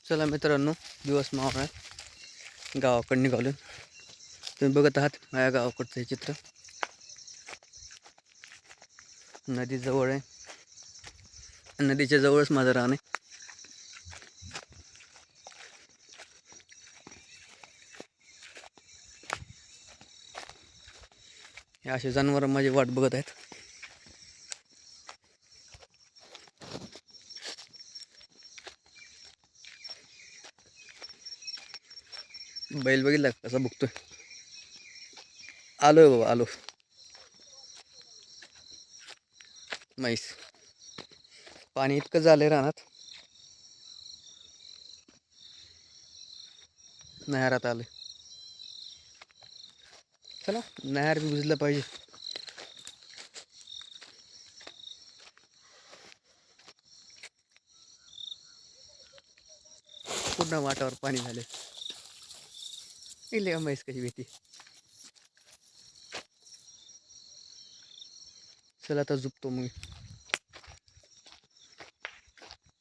चला मित्रांनो, दिवस मावळा गावाकडे निघालो. तुम्ही बघत आहात माझ्या गावाकडचं हे चित्र. नदी जवळ आहे, नदीच्या जवळच माझं रान आहे. हे असे जनावर माझी वाट बघत आहेत. बैल बघितला कसा बघतोय. आलोय बाबा, आलो. म्हैस. पाणी इतकं झालंय रानात, नहरात आलोय. चला, नहर बी बुजलं पाहिजे. पूर्ण वाटावर पाणी झाले. इले म्हैस कशी भीती. चला आता झोपतो मग.